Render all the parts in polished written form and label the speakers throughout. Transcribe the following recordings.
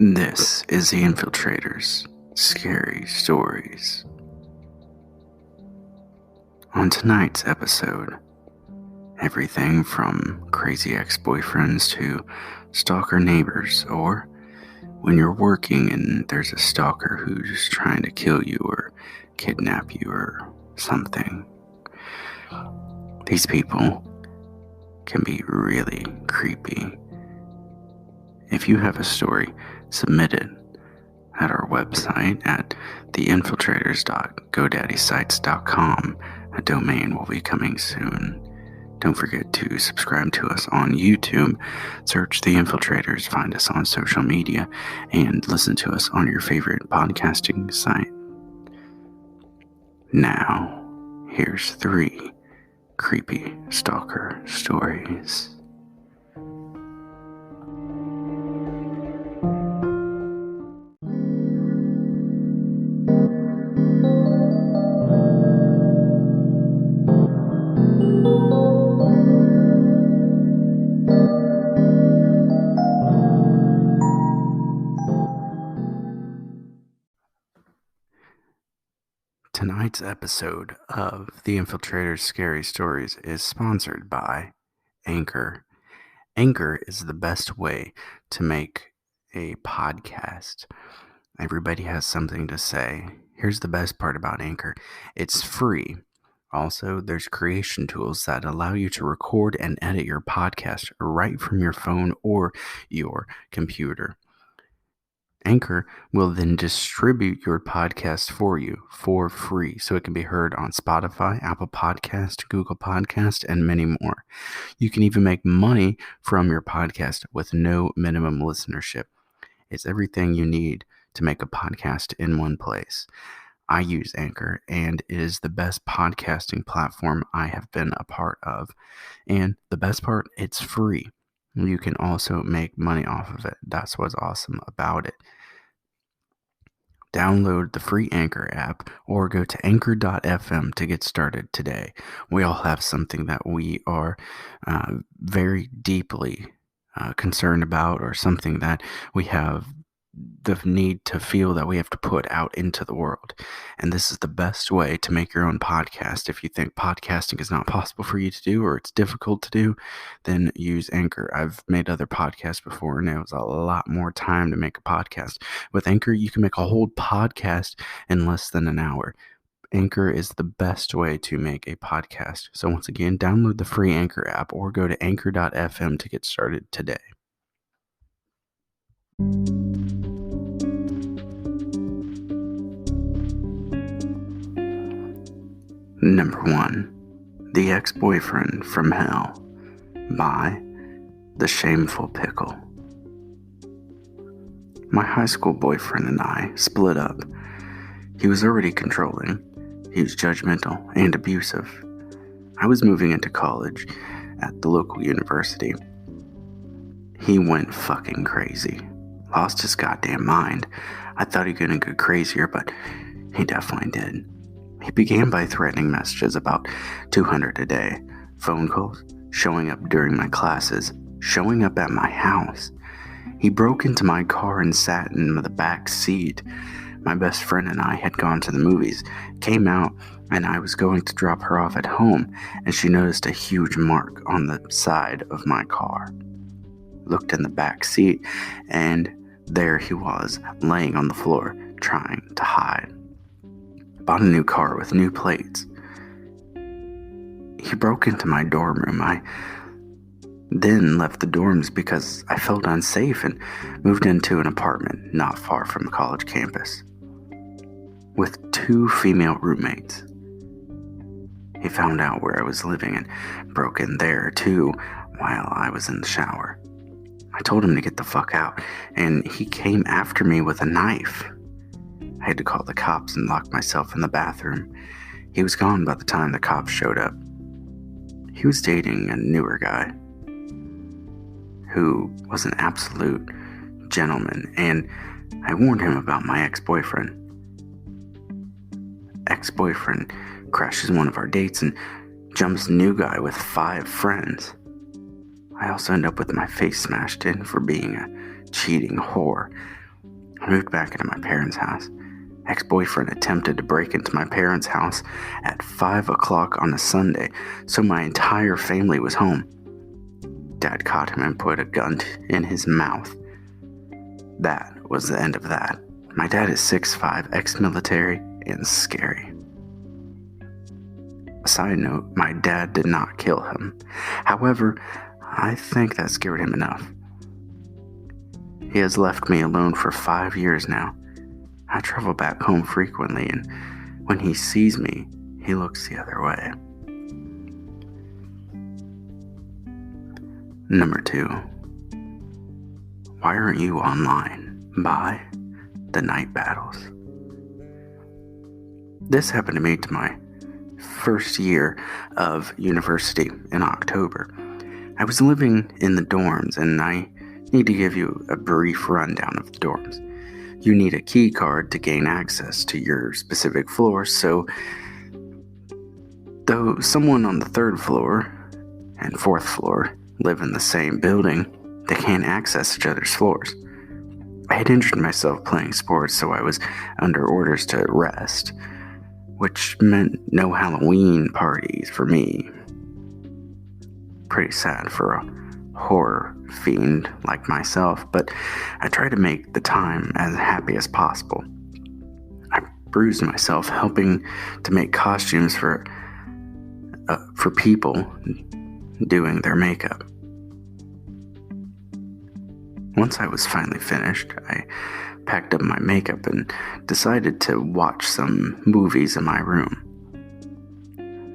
Speaker 1: This is the Infiltrators' Scary Stories. On tonight's episode, everything from crazy ex-boyfriends to stalker neighbors, or when you're working and there's a stalker who's trying to kill you or kidnap you or something. These people can be really creepy. If you have a story, submit it at our website at theinfiltrators.godaddysite.com. A domain will be coming soon. Don't forget to subscribe to us on YouTube, search The Infiltrators, find us on social media, and listen to us on your favorite podcasting site. Now, here's 3 creepy stalker stories. Tonight's episode of The Infiltrators' Scary Stories is sponsored by Anchor. Anchor is the best way to make a podcast. Everybody has something to say. Here's the best part about Anchor. It's free. Also, there's creation tools that allow you to record and edit your podcast right from your phone or your computer. Anchor will then distribute your podcast for you for free, so it can be heard on Spotify, Apple Podcast, Google Podcast, and many more. You can even make money from your podcast with no minimum listenership. It's everything you need to make a podcast in one place. I use Anchor, and it is the best podcasting platform I have been a part of. And the best part, it's free. You can also make money off of it. That's what's awesome about it. Download the free Anchor app or go to anchor.fm to get started today. We all have something that we are very deeply concerned about, or something that we have the need to feel that we have to put out into the world. And this is the best way to make your own podcast. If you think podcasting is not possible for you to do, or it's difficult to do, then use Anchor. I've made other podcasts before, and it was a lot more time to make a podcast. With Anchor, you can make a whole podcast in less than an hour. Anchor is the best way to make a podcast. So once again, download the free Anchor app or go to anchor.fm to get started today. Number 1. The Ex-Boyfriend from Hell by The Shameful Pickle. My high school boyfriend and I split up. He was already controlling. He was judgmental and abusive. I was moving into college at the local university. He went fucking crazy. Lost his goddamn mind. I thought he couldn't get crazier, but he definitely did. He began by threatening messages about 200 a day, phone calls, showing up during my classes, showing up at my house. He broke into my car and sat in the back seat. My best friend and I had gone to the movies, came out, and I was going to drop her off at home, and she noticed a huge mark on the side of my car. Looked in the back seat, and there he was, laying on the floor, trying to hide. Bought a new car with new plates. He broke into my dorm room. I then left the dorms because I felt unsafe and moved into an apartment not far from the college campus with 2 female roommates. He found out where I was living and broke in there too while I was in the shower. I told him to get the fuck out, and he came after me with a knife. I had to call the cops and lock myself in the bathroom. He was gone by the time the cops showed up. He was dating a newer guy who was an absolute gentleman, and I warned him about my ex-boyfriend. Ex-boyfriend crashes one of our dates and jumps new guy with 5 friends. I also end up with my face smashed in for being a cheating whore. I moved back into my parents' house. Ex-boyfriend attempted to break into my parents' house at 5 o'clock on a Sunday, so my entire family was home. Dad caught him and put a gun in his mouth. That was the end of that. My dad is 6'5", ex-military, and scary. A side note, my dad did not kill him. However, I think that scared him enough. He has left me alone for 5 years now. I travel back home frequently, and when he sees me, he looks the other way. Number 2. Why Aren't You Online? By The Night Battles. This happened to me to my first year of university in October. I was living in the dorms, and I need to give you a brief rundown of the dorms. You need a key card to gain access to your specific floor, so though someone on the 3rd floor and 4th floor live in the same building, they can't access each other's floors. I had injured myself playing sports, so I was under orders to rest, which meant no Halloween parties for me. Pretty sad for a horror fiend like myself, but I tried to make the time as happy as possible. I bruised myself helping to make costumes for people doing their makeup. Once I was finally finished, I packed up my makeup and decided to watch some movies in my room.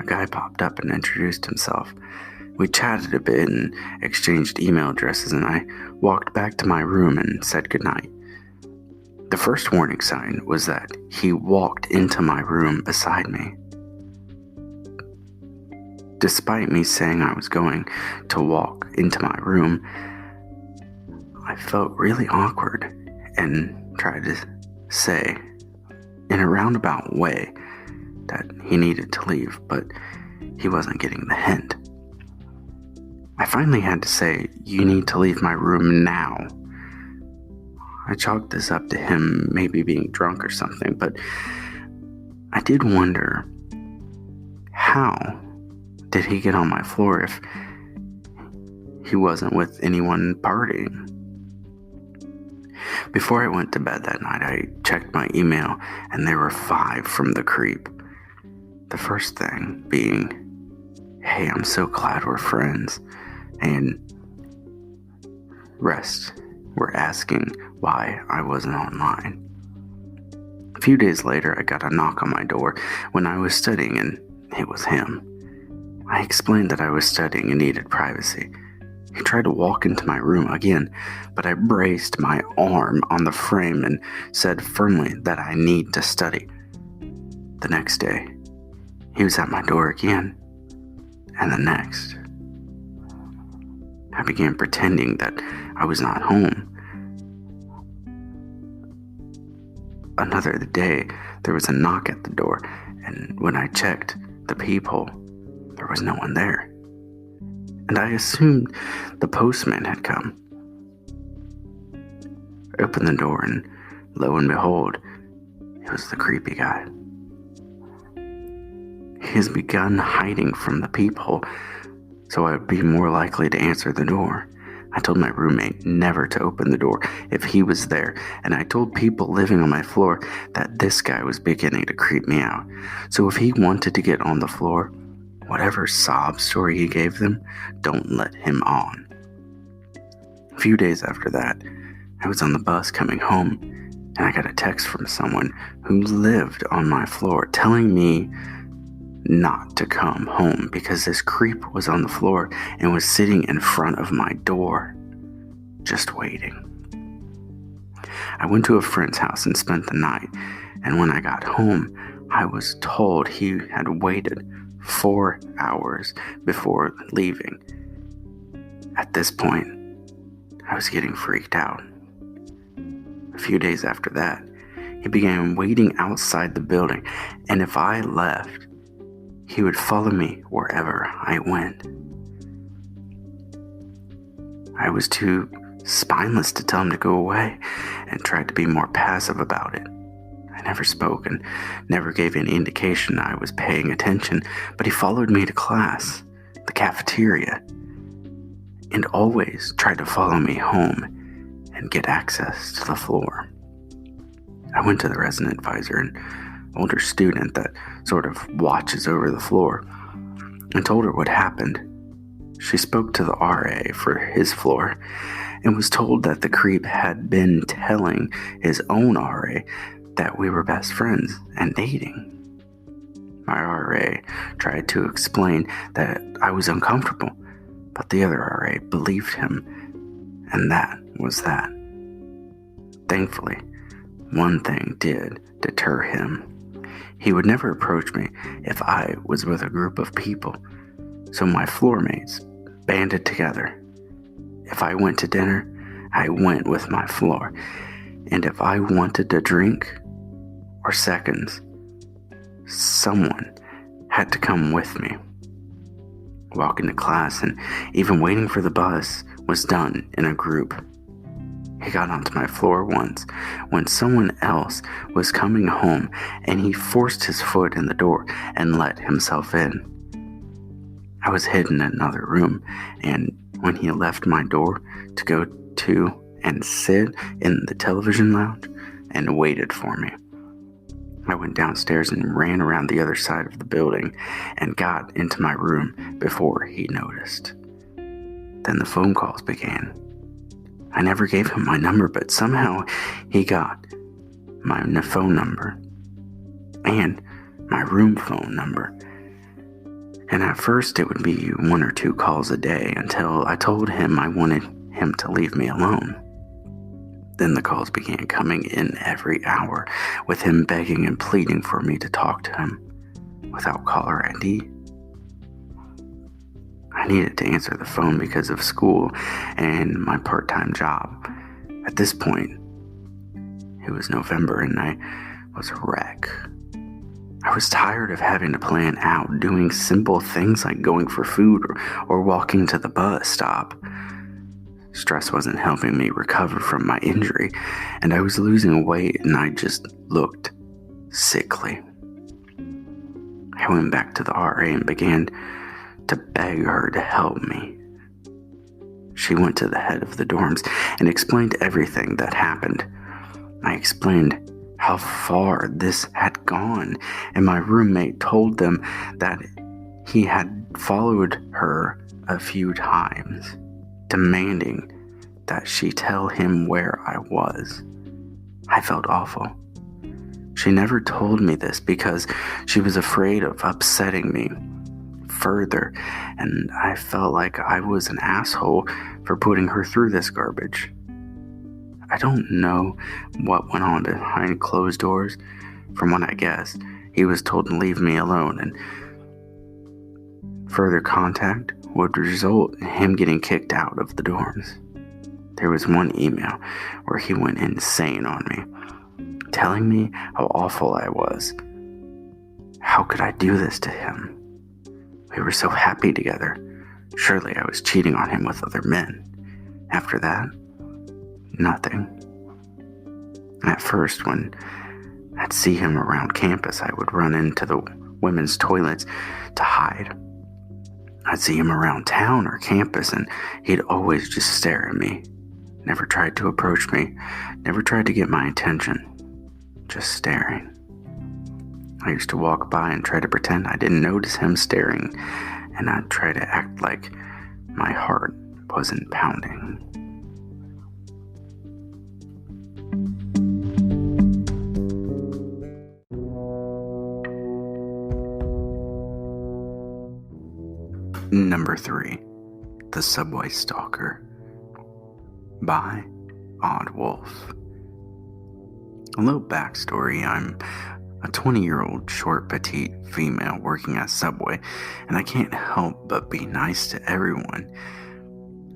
Speaker 1: A guy popped up and introduced himself. We chatted a bit and exchanged email addresses, and I walked back to my room and said goodnight. The first warning sign was that he walked into my room beside me. Despite me saying I was going to walk into my room, I felt really awkward and tried to say in a roundabout way that he needed to leave, but he wasn't getting the hint. I finally had to say, "You need to leave my room now." I chalked this up to him maybe being drunk or something, but I did wonder, how did he get on my floor if he wasn't with anyone partying? Before I went to bed that night, I checked my email, and there were 5 from the creep. The first thing being, "Hey, I'm so glad we're friends," and rest were asking why I wasn't online. A few days later, I got a knock on my door when I was studying, and it was him. I explained that I was studying and needed privacy. He tried to walk into my room again, but I braced my arm on the frame and said firmly that I need to study. The next day, he was at my door again, and the next. I began pretending that I was not home. Another day, there was a knock at the door, and when I checked the peephole, there was no one there. And I assumed the postman had come. I opened the door, and lo and behold, it was the creepy guy. He has begun hiding from the peephole, so I would be more likely to answer the door. I told my roommate never to open the door if he was there, and I told people living on my floor that this guy was beginning to creep me out. So if he wanted to get on the floor, whatever sob story he gave them, don't let him on. A few days after that, I was on the bus coming home, and I got a text from someone who lived on my floor telling me not to come home because this creep was on the floor and was sitting in front of my door, just waiting. I went to a friend's house and spent the night, and when I got home, I was told he had waited 4 hours before leaving. At this point, I was getting freaked out. A few days after that, he began waiting outside the building, and if I left, he would follow me wherever I went. I was too spineless to tell him to go away, and tried to be more passive about it. I never spoke and never gave any indication I was paying attention, but he followed me to class, the cafeteria, and always tried to follow me home and get access to the floor. I went to the resident advisor, an older student that sort of watches over the floor, and told her what happened. She spoke to the RA for his floor and was told that the creep had been telling his own RA that we were best friends and dating. My RA tried to explain that I was uncomfortable, but the other RA believed him, and that was that. Thankfully, one thing did deter him. He would never approach me if I was with a group of people, so my floor mates banded together. If I went to dinner, I went with my floor, and if I wanted to drink or seconds, someone had to come with me. Walking to class and even waiting for the bus was done in a group. He got onto my floor once when someone else was coming home, and he forced his foot in the door and let himself in. I was hidden in another room, and when he left my door to go to and sit in the television lounge and waited for me, I went downstairs and ran around the other side of the building and got into my room before he noticed. Then the phone calls began. I never gave him my number, but somehow he got my phone number and my room phone number. And at first it would be 1 or 2 calls a day until I told him I wanted him to leave me alone. Then the calls began coming in every hour, with him begging and pleading for me to talk to him without caller ID. I needed to answer the phone because of school and my part-time job. At this point, it was November and I was a wreck. I was tired of having to plan out doing simple things like going for food or walking to the bus stop. Stress wasn't helping me recover from my injury, and I was losing weight, and I just looked sickly. I went back to the RA and began to beg her to help me. She went to the head of the dorms and explained everything that happened. I explained how far this had gone, and my roommate told them that he had followed her a few times, demanding that she tell him where I was. I felt awful. She never told me this because she was afraid of upsetting me further, and I felt like I was an asshole for putting her through this garbage. I don't know what went on behind closed doors. From what I guessed, he was told to leave me alone, and further contact would result in him getting kicked out of the dorms. There was one email where he went insane on me, telling me how awful I was. How could I do this to him? We were so happy together. Surely I was cheating on him with other men. After that, nothing. At first, when I'd see him around campus, I would run into the women's toilets to hide. I'd see him around town or campus, and he'd always just stare at me. Never tried to approach me, never tried to get my attention. Just staring. I used to walk by and try to pretend I didn't notice him staring, and I'd try to act like my heart wasn't pounding. Number 3, The Subway Stalker by Odd Wolf. A little backstory: I'm a 20-year-old short, petite female working at Subway, and I can't help but be nice to everyone,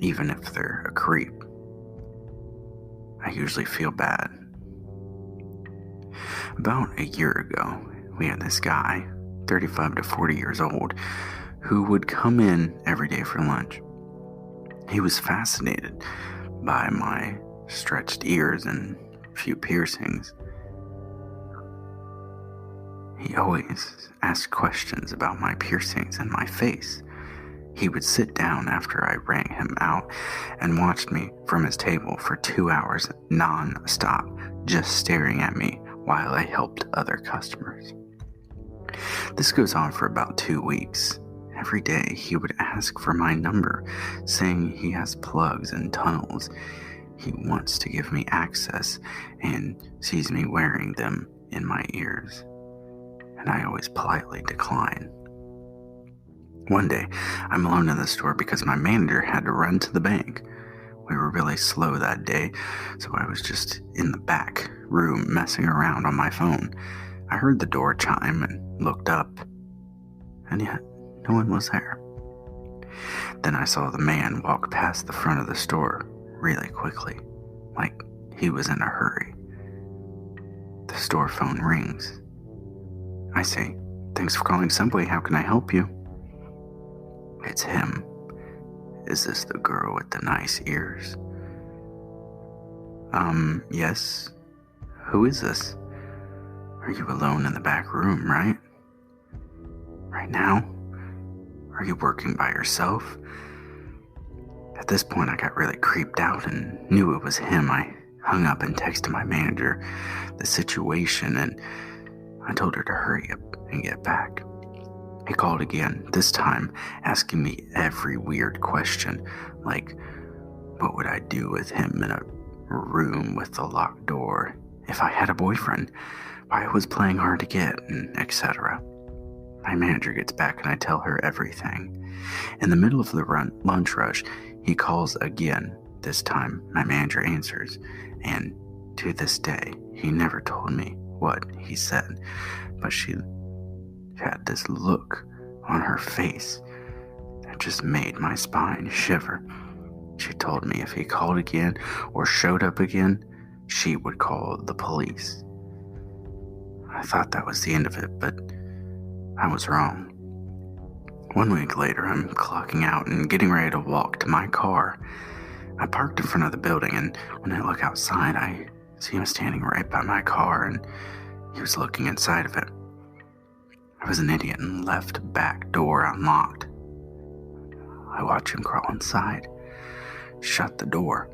Speaker 1: even if they're a creep. I usually feel bad. About a year ago, we had this guy, 35 to 40 years old, who would come in every day for lunch. He was fascinated by my stretched ears and few piercings. He always asked questions about my piercings and my face. He would sit down after I rang him out and watched me from his table for 2 hours non-stop, just staring at me while I helped other customers. This goes on for about 2 weeks. Every day he would ask for my number, saying he has plugs and tunnels. He wants to give me access and sees me wearing them in my ears, and I always politely decline. One day, I'm alone in the store because my manager had to run to the bank. We were really slow that day, so I was just in the back room messing around on my phone. I heard the door chime and looked up, and yet no one was there. Then I saw the man walk past the front of the store really quickly, like he was in a hurry. The store phone rings. I say, "Thanks for calling Subway. How can I help you?" It's him. Is this the girl with the nice ears? Yes. Who is this? Are you alone in the back room, right? Right now? Are you working by yourself? At this point, I got really creeped out and knew it was him. I hung up and texted my manager the situation, and I told her to hurry up and get back. He called again, this time asking me every weird question, like what would I do with him in a room with a locked door, if I had a boyfriend, why I was playing hard to get, and etc. My manager gets back and I tell her everything. In the middle of the lunch rush, he calls again. This time, my manager answers, and to this day, he never told me what he said, but she had this look on her face that just made my spine shiver. She told me if he called again or showed up again, she would call the police. I thought that was the end of it, but I was wrong. 1 week later, I'm clocking out and getting ready to walk to my car. I parked in front of the building, and when I look outside, I see him standing right by my car, and he was looking inside of it. I was an idiot and left the back door unlocked. I watch him crawl inside, shut the door.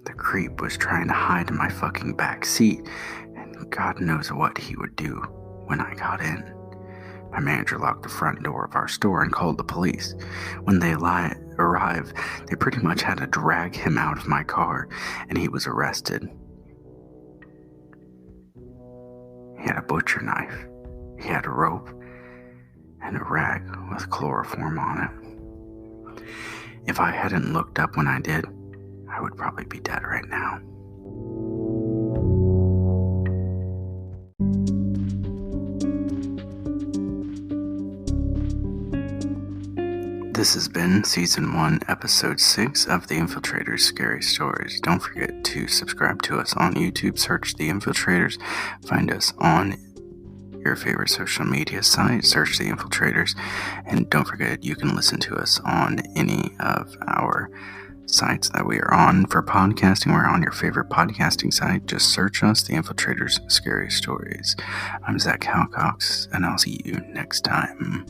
Speaker 1: The creep was trying to hide in my fucking back seat, and God knows what he would do when I got in. My manager locked the front door of our store and called the police. When they arrived, they pretty much had to drag him out of my car, and he was arrested. He had a butcher knife. He had a rope and a rag with chloroform on it. If I hadn't looked up when I did, I would probably be dead right now. This has been Season 1, Episode 6 of The Infiltrators Scary Stories. Don't forget to subscribe to us on YouTube, search The Infiltrators, find us on your favorite social media site, search The Infiltrators, and don't forget you can listen to us on any of our sites that we are on for podcasting. We're on your favorite podcasting site. Just search us, The Infiltrators Scary Stories. I'm Zach Halcox, and I'll see you next time.